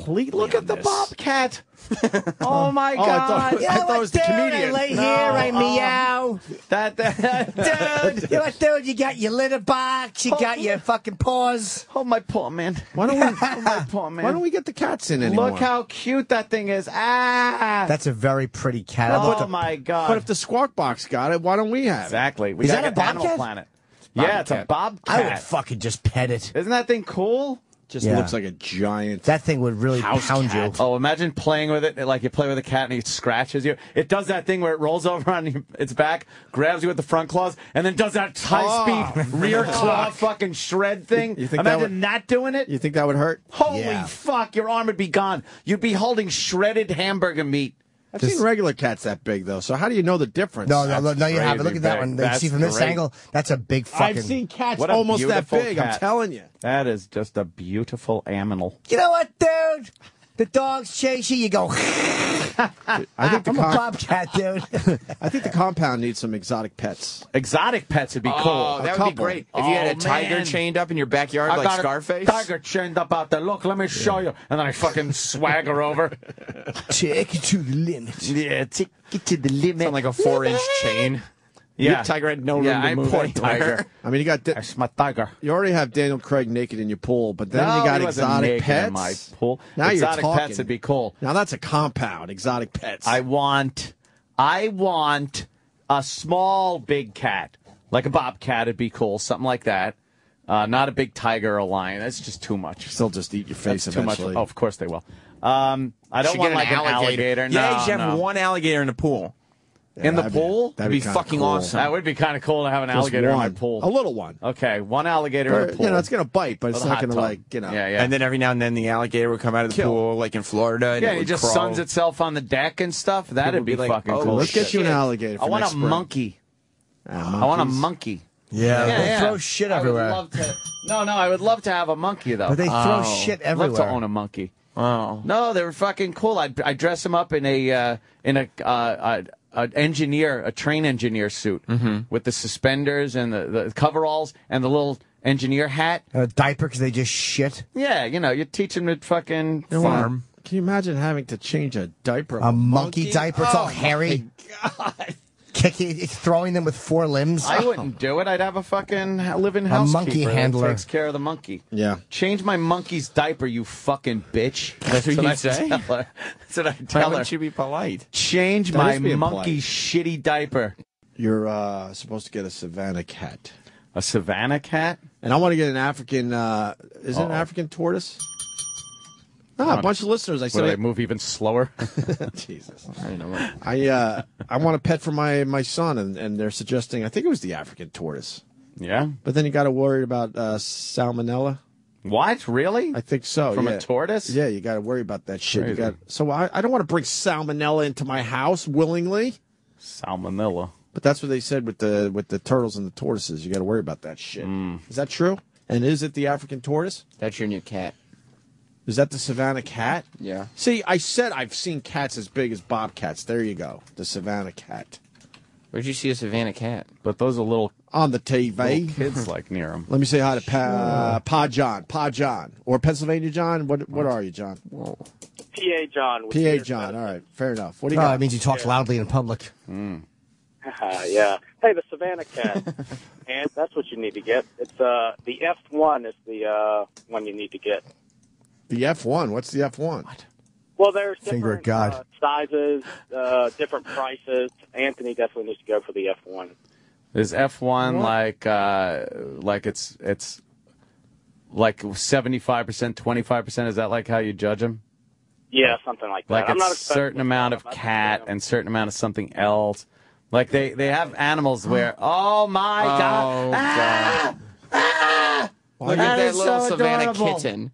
completely. Look at the Bobcat. Oh my God! I thought it was the comedian. I lay here, I meow. Dude, dude, you got your litter box, you got your fucking paws. Hold my paw, man. Why don't we? Hold my paw, man. Why don't we get the cats in anymore? Look how cute that thing is. Ah! That's a very pretty cat. Oh my God! But if the Squawk Box got it, why don't we have it? Exactly. We Is gotta that a get Animal Bobcat? Planet. Yeah, it's a Bobcat. I would fucking just pet it. Isn't that thing cool? Just Yeah. looks like a giant. That thing would really pound you. Oh, imagine playing with it like you play with a cat and he scratches you. It does that thing where it rolls over on its back, grabs you with the front claws, and then does that high-speed rear claw fucking shred thing. You think imagine that doing it? You think that would hurt? Holy fuck, your arm would be gone. You'd be holding shredded hamburger meat. I've seen regular cats that big, though, so how do you know the difference? No, you haven't. Look at that one. You see from this angle, that's a big fucking... I've seen cats What a almost that beautiful big, cat. I'm telling you. That is just a beautiful animal. You know what, dude? The dogs chase you, you go... I think I'm a bobcat, dude. I think the compound needs some exotic pets. Exotic pets would be cool. Oh, that would be great. If you had a tiger man. chained up in your backyard I like got Scarface. a tiger chained up out there. Look, let me show you. And then I fucking swagger over. Take it to the limit. Yeah, take it to the limit. Sound like a 4-inch chain. Yeah. Your tiger had no room to move. poor anywhere. tiger. I mean, That's my tiger. you already have Daniel Craig naked in your pool, but then No, you got he wasn't exotic naked pets. in my pool. Now Exotic you're talking. pets would be cool. Now that's a compound. Exotic pets. I want a small big cat. Like a bobcat would be cool. Something like that. Not a big tiger or a lion. That's just too much. Still just eat your face That's too much. eventually. Oh, of course they will. I don't Should want get like an alligator. Yeah, No, you should have no. one alligator in the pool. In the pool? That'd be kinda fucking cool. awesome. That would be kind of cool to have an Just alligator in my one. pool. A little one. Okay, one alligator in a pool. You know, it's going to bite, but it's With a not hot going to, tub. like, you know. Yeah, yeah. And then every now and then the alligator would come out of the Kill. pool, like in Florida. And Yeah, it it would just crawl. suns itself on the deck and stuff. That'd People be would be like, fucking oh, cool. Let's get you an shit. alligator for I want next a spring. monkey. I want a monkeys. monkey. Yeah, Yeah, they yeah. throw shit I would everywhere. love to. No, I would love to have a monkey though. But they throw shit I'd love everywhere. to own a monkey. Oh. No, they were fucking cool. I dress them up in a train engineer suit with the suspenders and the coveralls and the little engineer hat. A diaper because they just shit. Yeah, you teach them to fucking You know what? farm. Can you imagine having to change a diaper of A monkey diaper. It's all Oh, hairy. my God. Kicking, throwing them with 4 limbs. I wouldn't do it. I'd have a fucking live-in A housekeeper monkey that handler. takes care of the monkey. Yeah. Change my monkey's diaper, you fucking bitch. That's what you say? Tell her. That's what I Why tell her. wouldn't you be polite? Change That my is being monkey's shitty diaper. You're supposed to get a Savannah cat. A Savannah cat? And I want to get an African, is it an African tortoise? No, a bunch of listeners. I Would they said, move even slower? Jesus. I don't know. I want a pet for my son, and they're suggesting, I think it was the African tortoise. Yeah. But then you got to worry about salmonella. What? Really? I think so. From yeah. a tortoise? Yeah, you got to worry about that shit. Crazy. So I don't want to bring salmonella into my house willingly. Salmonella. But that's what they said with the turtles and the tortoises. You got to worry about that shit. Is that true? And is it the African tortoise? That's your new cat. Is that the Savannah cat? Yeah. See, I said I've seen cats as big as bobcats. There you go. The Savannah cat. Where'd you see a Savannah cat? But those are little On the TV. kids like near them. Let me say hi to Pa John. Or Pennsylvania John. What are you, John? Whoa. PA John. PA John. All right. Fair enough. What do you Oh, got? it means he talks loudly in public. Yeah. Hey, the Savannah cat. And that's what you need to get. It's the F1 is the one you need to get. The F1. What's the F1? Well, there's Finger of different God. sizes, different prices. Anthony definitely needs to go for the F1. Is F1 like it's like 75%, 25%? Is that like how you judge them? Yeah, something like that. Like I'm not it's a certain amount of cat and certain amount of something else. Like they have animals where, oh my God. Look at That that is little so Savannah adorable. kitten.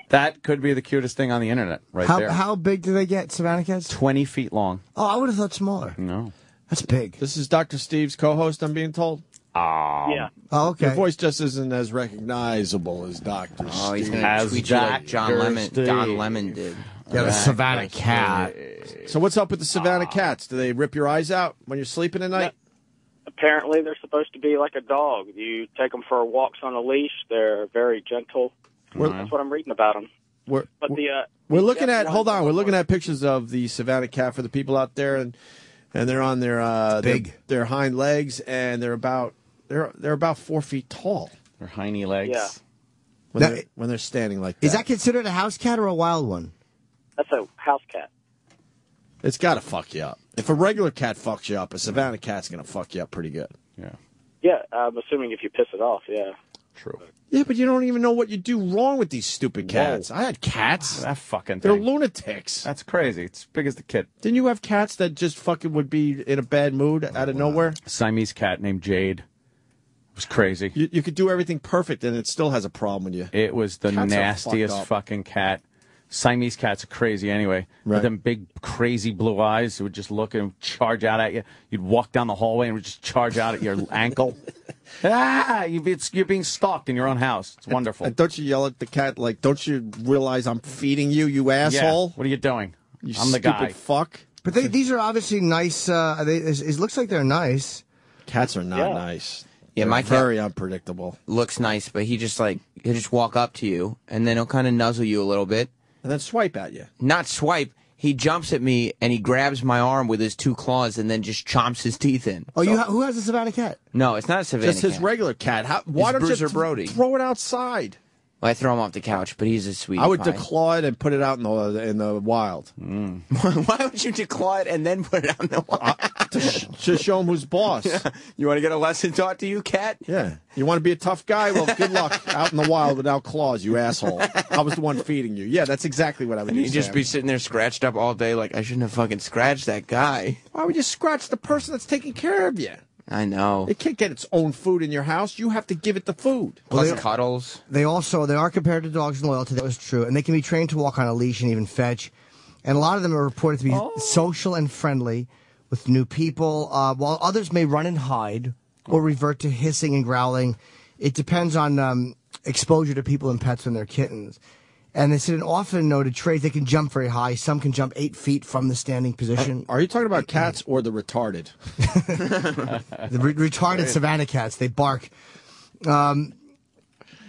That could be the cutest thing on the internet right there. How big do they get, Savannah cats? 20 feet long. Oh, I would have thought smaller. No. That's big. This is Dr. Steve's co-host, I'm being told. Yeah. Oh, okay. Your voice just isn't as recognizable as Dr. Oh, he's Steve. going to As tweet you like Dr. John Lemon Steve. did. Got a Savannah cat. So what's up with the Savannah cats? Do they rip your eyes out when you're sleeping at night? Apparently, they're supposed to be like a dog. You take them for walks on a leash. They're very gentle. That's what I'm reading about them. we're the looking at. F1 Hold on, we're looking at pictures of the Savannah cat for the people out there, and they're on their their hind legs, and they're about 4 feet tall. Their hiney legs. Yeah. When they're standing like that. Is that considered a house cat or a wild one? That's a house cat. It's got to fuck you up. If a regular cat fucks you up, a Savannah cat's gonna fuck you up pretty good. Yeah. Yeah, I'm assuming if you piss it off, yeah. True. Yeah, but you don't even know what you do wrong with these stupid cats. I had cats. That fucking They're thing. lunatics. That's crazy. It's as big as the kid. Didn't you have cats that just fucking would be in a bad mood out of nowhere? Siamese cat named Jade. It was crazy. You could do everything perfect, and it still has a problem with you. It was the Cats are nastiest fucked up. fucking cat. Siamese cats are crazy anyway. Right. With them big, crazy blue eyes, it would just look and charge out at you. You'd walk down the hallway and it would just charge out at your ankle. You're being stalked in your own house. It's wonderful. And don't you yell at the cat like, don't you realize I'm feeding you, you asshole? Yeah. What are you doing? You I'm the stupid guy. fuck. But these are obviously nice. It looks like they're nice. Cats are not nice. Yeah, They're my cat very unpredictable. looks nice, but he'll just walk up to you and then he'll kind of nuzzle you a little bit. And then swipe at you. Not swipe. He jumps at me and he grabs my arm with his 2 claws and then just chomps his teeth in. Oh, who has a Savannah cat? No, it's not a Savannah Just his cat. regular cat. Why don't Bruiser you Brody. throw it outside? Well, I throw him off the couch, but he's a sweetie I would pie. declaw it and put it out in the wild. Why would you declaw it and then put it out in the wild? to show him who's boss. You want to get a lesson taught to you, cat? Yeah. You want to be a tough guy? Well, good luck out in the wild without claws, you asshole. I was the one feeding you. Yeah, that's exactly what I would do. You'd just Sam. be sitting there scratched up all day like, I shouldn't have fucking scratched that guy. Why would you scratch the person that's taking care of you? I know. It can't get its own food in your house. You have to give it the food. Plus cuddles. They are compared to dogs in loyalty. That was true, and they can be trained to walk on a leash and even fetch. And a lot of them are reported to be social and friendly with new people, while others may run and hide or revert to hissing and growling. It depends on exposure to people and pets when they're kittens. And they said an often noted trait, they can jump very high. Some can jump 8 feet from the standing position. Are you talking about cats or the retarded? The retarded Savannah cats, they bark.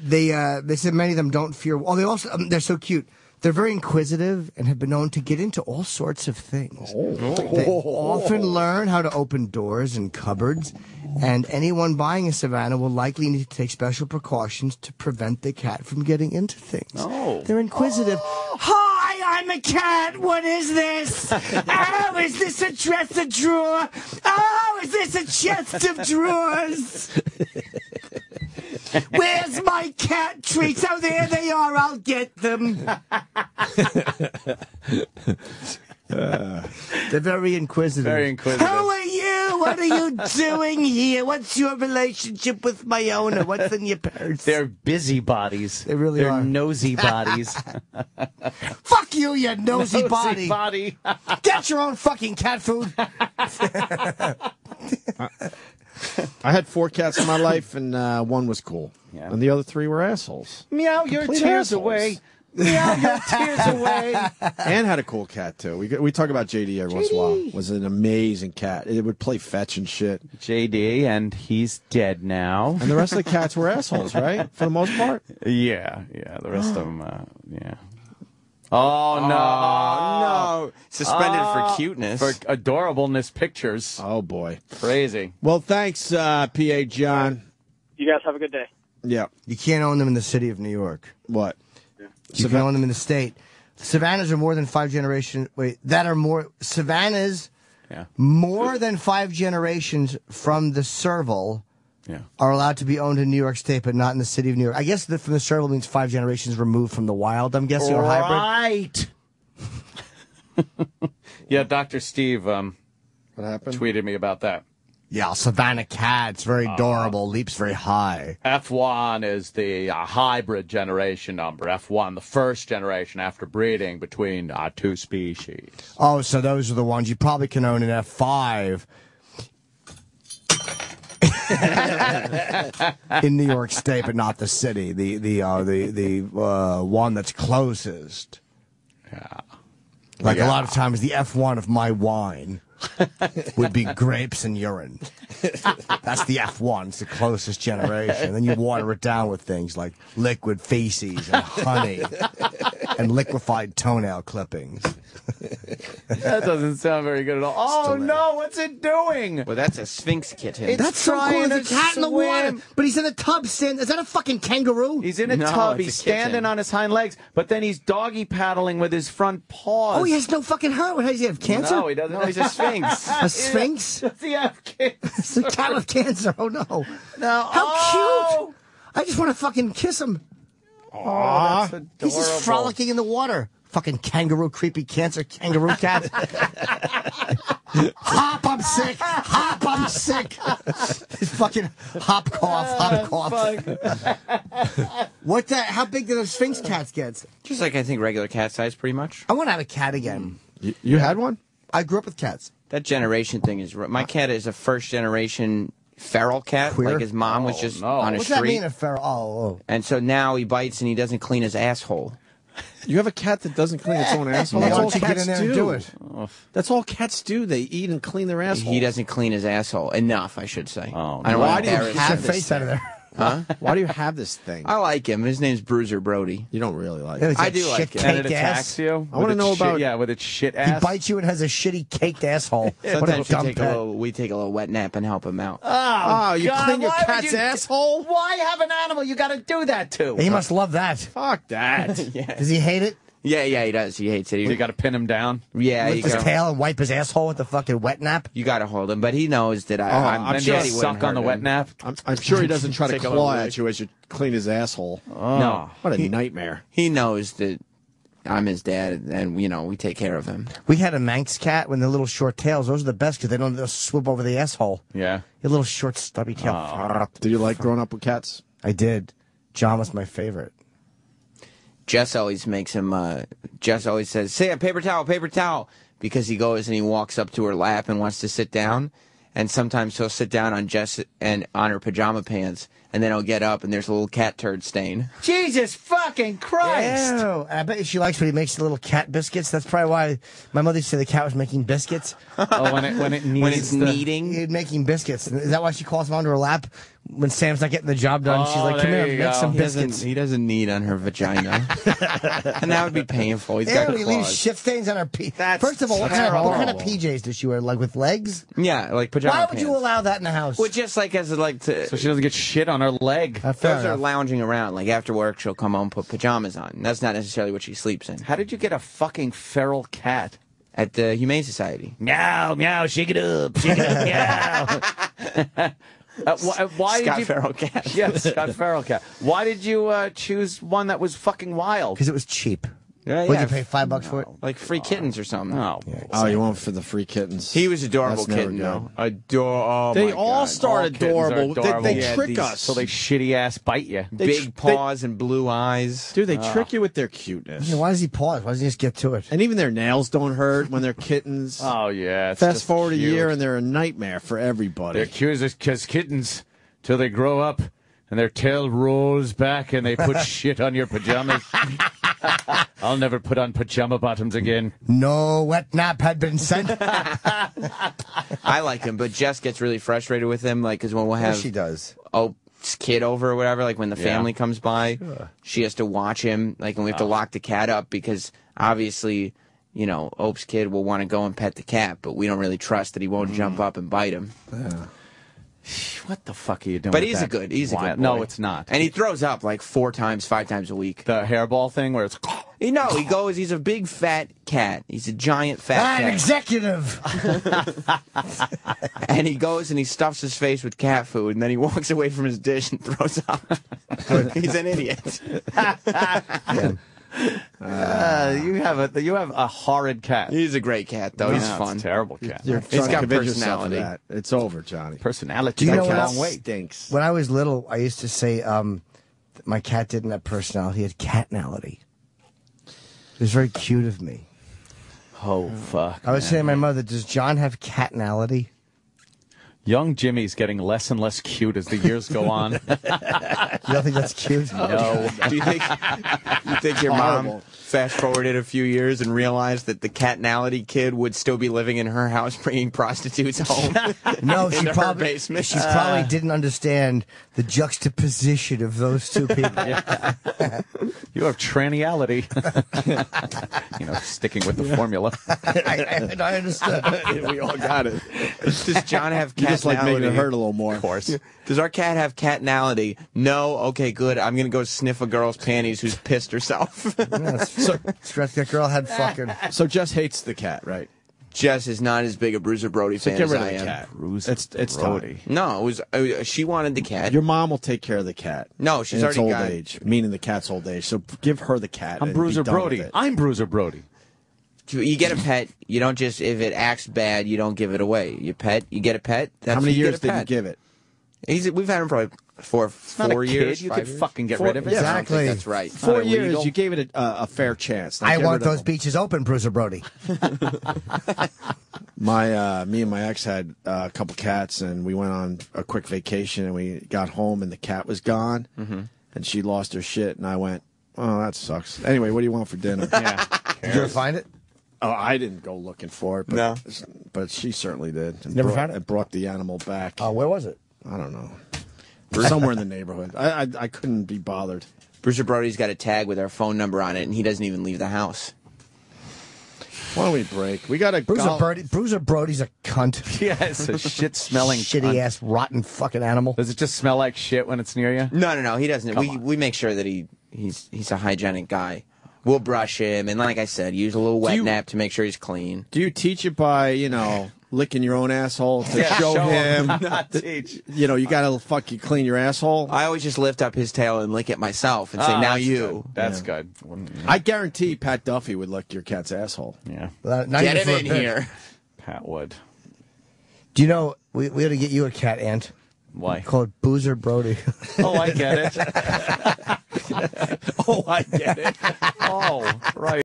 They said many of them don't fear. Oh, they're so cute. They're very inquisitive and have been known to get into all sorts of things. They often learn how to open doors and cupboards, and anyone buying a Savannah will likely need to take special precautions to prevent the cat from getting into things. Oh. They're inquisitive. Hi, I'm a cat. What is this? Oh, is this a dresser drawer? Oh, is this a chest of drawers? Where's my cat treats? Oh, there they are. I'll get them. They're very inquisitive. Very inquisitive. Who are you? What are you doing here? What's your relationship with my owner? What's in your purse? They're busybodies. They really They're are. nosy bodies. Fuck you, you nosy body. body. Get your own fucking cat food. I had 4 cats in my life, and one was cool. Yeah. And the other 3 were assholes. Meow your Complete tears assholes. away. Meow your tears away. And had a cool cat, too. We talk about JD every once in a while. Was an amazing cat. It would play fetch and shit. JD, and he's dead now. And the rest of the cats were assholes, right? For the most part? Yeah. The rest of them, yeah. Oh, no. No. Suspended for cuteness. For adorableness pictures. Oh, boy. Crazy. Well, thanks, P.A. John. You guys have a good day. Yeah. You can't own them in the city of New York. What? You can own them in the state. Savannahs are more than 5 generations. Savannahs, Yeah. more than 5 generations from the serval Yeah. are allowed to be owned in New York State, but not in the city of New York. I guess from the serval means 5 generations removed from the wild, I'm guessing, or hybrid. Right. Yeah, Dr. Steve What happened? tweeted me about that. Yeah, Savannah cat's very adorable, leaps very high. F1 is the hybrid generation number. F1, the first generation after breeding between 2 species. Oh, so those are the ones you probably can own in F5. In New York State, but not the city. The one that's closest. Yeah. Like a lot of times, the F1 of my wine would be grapes and urine. That's the F1. It's the closest generation. Then you water it down with things like liquid feces and honey. and liquefied toenail clippings. That doesn't sound very good at all. Oh no, what's it doing? Well, that's a Sphinx kitten. That's so cool. trying There's a to cat in the water, swim. but he's in a tub. Is that a fucking kangaroo? He's in a No, tub. it's He's a kitten. standing on his hind legs, but then he's doggy paddling with his front paws. Oh, he has no fucking heart. What does he have? Cancer? No, he doesn't. No, he's a Sphinx. A sphinx? Does he have kids? It's a cat with cancer. Oh no! No. How cute! I just want to fucking kiss him. Oh, that's adorable. He's just frolicking in the water. Fucking kangaroo, creepy cancer kangaroo cat. Hop, I'm sick. Hop, I'm sick. His fucking hop cough. What the? How big do those Sphinx cats get? Just like I think regular cat size, pretty much. I want to have a cat again. You had one? I grew up with cats. That generation thing is. My cat is a first generation feral cat. Queer? Like his mom was just on a What's street. that mean, a feral? Oh. And so now he bites and he doesn't clean his asshole. You have a cat that doesn't clean its own asshole. Why That's don't all you get cats in there do. and do it? That's all cats do. They eat and clean their asshole. He doesn't clean his asshole enough, I should say. Oh, I don't why want do to you embarrass have Get him. your face out of there. Huh? Why do you have this thing? I like him. His name's Bruiser Brody. You don't really like Yeah, it. he's I got do like shit it. And it caked attacks ass. you. I wanna know about- Yeah, with its shit He ass. bites you and has a shitty caked asshole. What a Sometimes dumb pet. we take a little wet nap and help him out. Oh, you God, clean your why would cat's you- asshole? Why have an animal you got to do that to? He must love that. Fuck that. Does he hate it? Yeah, he does. He hates it. You got to pin him down. Yeah, Lift his tail and wipe his asshole with the fucking wet nap? you got to hold him, but he knows that I'm Then sure you he suck on the wet nap. I'm sure he doesn't try to Take a little claw lick. at you as you clean his asshole. No, What a nightmare. he knows that I'm his dad, and we take care of him. We had a Manx cat with the little short tails. Those are the best because they don't swoop over the asshole. Yeah. A little short, stubby tail. Do you like growing up with cats? I did. John was my favorite. Jess always makes him. Jess always says, "Say a paper towel," because he goes and he walks up to her lap and wants to sit down, and sometimes he'll sit down on Jess and on her pajama pants, and then he'll get up and there's a little cat turd stain. Jesus fucking Christ! Ew. And I bet you she likes when he makes the little cat biscuits. That's probably why my mother used to say the cat was making biscuits. Oh, when it needs When it's kneading. He's making biscuits. Is that why she calls him onto her lap when Sam's not getting the job done? She's like, "Come there here, you make go. some He doesn't, biscuits." he doesn't knead on her vagina, and that would be painful. He's got Ew, he leaves claws. shit stains on her That's First of all, what kind of terrible. PJs does she wear? Like with legs? Yeah, like pajama Why would pants. you allow that in the house? Well, just like as like to. So she doesn't get shit on her leg. Fair Those are enough. lounging around. Like after work, she'll come home and put pajamas on. That's not necessarily what she sleeps in. How did you get a fucking feral cat? At the Humane Society. Meow, meow, shake it up, meow. Why Scott did you? Feral Cat. Yes, Scott Feral Cat. Why did you choose one that was fucking wild? Because it was cheap. Yeah, Would you pay $5 for it? Like free kittens or something. No. Oh, you went for the free kittens. He was adorable That's never kitten, good. though. Oh They my all God. start All kittens are adorable. adorable. They Yeah, trick these- us. So they shitty ass bite you. Big paws and blue eyes. Dude, they trick you with their cuteness. Yeah, why does he pause? Why doesn't he just get to it? And even their nails don't hurt when they're kittens. Oh yeah. It's Fast just forward cute. a year and they're a nightmare for everybody. They're cute as kittens till they grow up and their tail rolls back and they put shit on your pajamas. I'll never put on pajama bottoms again. No wet nap had been sent. I like him, but Jess gets really frustrated with him, like, because when we'll have she does. Ope's kid over or whatever, like when the family comes by, she has to watch him, like, and we have to lock the cat up because obviously, Ope's kid will want to go and pet the cat, but we don't really trust that he won't jump up and bite him. What the fuck are you doing? But with he's that? a good boy. No, it's not. And he throws up like 4 times, 5 times a week. The hairball thing where it's. He goes, he's a big fat cat. He's a giant fat An cat. executive. And he goes and he stuffs his face with cat food, and then he walks away from his dish and throws up. He's an idiot. You have a horrid cat. He's a great cat, though. He's No, fun. it's a terrible cat. You're He's trying to got convince yourself of personality. that. It's over, Johnny. Personality. Do you That know cat what else? stinks. When I was little, I used to say my cat didn't have personality. He had catnality. It was very cute of me. Oh fuck. I was saying to my mother, does John have catnality? Young Jimmy's getting less and less cute as the years go on. You don't think that's cute? No. Do you think your mom fast forwarded a few years and realized that the Catnality kid would still be living in her house, bringing prostitutes home? No, Into her basement? She probably didn't understand the juxtaposition of those two people. You have tranniality. Sticking with the formula. I understand. We all got it. Does John have You just like making it catnality? hurt a little more. Of course. Does our cat have catnality? No. Okay, good. I'm gonna go sniff a girl's panties who's pissed herself. Scratch that girl had fucking. So Jess hates the cat, right? Jess is not as big a Bruiser Brody So fan get as rid of I the am. cat. Bruiser It's Brody. time. No, she wanted the cat. Your mom will take care of the cat. No, she's in its already old got age, meaning the cat's old age. So give her the cat. I'm and be Bruiser done with Brody. it. I'm Bruiser Brody. You get a pet. You don't just if it acts bad, you don't give it away. You get a pet. That's How many you years get a did you pet. give it? We've had him for like four Not a years. kid. You 5 could years. fucking get 4 rid of it. yeah. I don't think Exactly. that's right. 4 Not years. illegal. You gave it a fair chance. Now I get want rid of those them. beaches open, Bruiser Brody. Me and my ex had a couple cats, and we went on a quick vacation, and we got home, and the cat was gone, and she lost her shit, and I went, oh, that sucks. Anyway, what do you want for dinner? Yeah. Did you ever find it? Oh, I didn't go looking for it, but, No. but she certainly did. And Never found it? And brought the animal back. Where was it? I don't know. Somewhere in the neighborhood. I couldn't be bothered. Bruiser Brody's got a tag with our phone number on it, and he doesn't even leave the house. Why don't we break? We got a Bruiser Brody's a cunt. Yeah, it's a shit-smelling shitty cunt. ass rotten fucking animal. Does it just smell like shit when it's near you? No, he doesn't. Come on. We make sure that he's a hygienic guy. We'll brush him, and like I said, use a little wet nap to make sure he's clean. Do you teach it by, licking your own asshole to show him? Not teach. You got to clean your asshole? I always just lift up his tail and lick it myself and say, now that's you. Good. That's good. I guarantee Pat Duffy would lick your cat's asshole. Yeah. Not Get even for him a in bit. here. Pat would. Do you know we ought to get you a cat, Ant? Why? Call it Boozer Brody. Oh, I get it. Oh, I get it. Oh, right.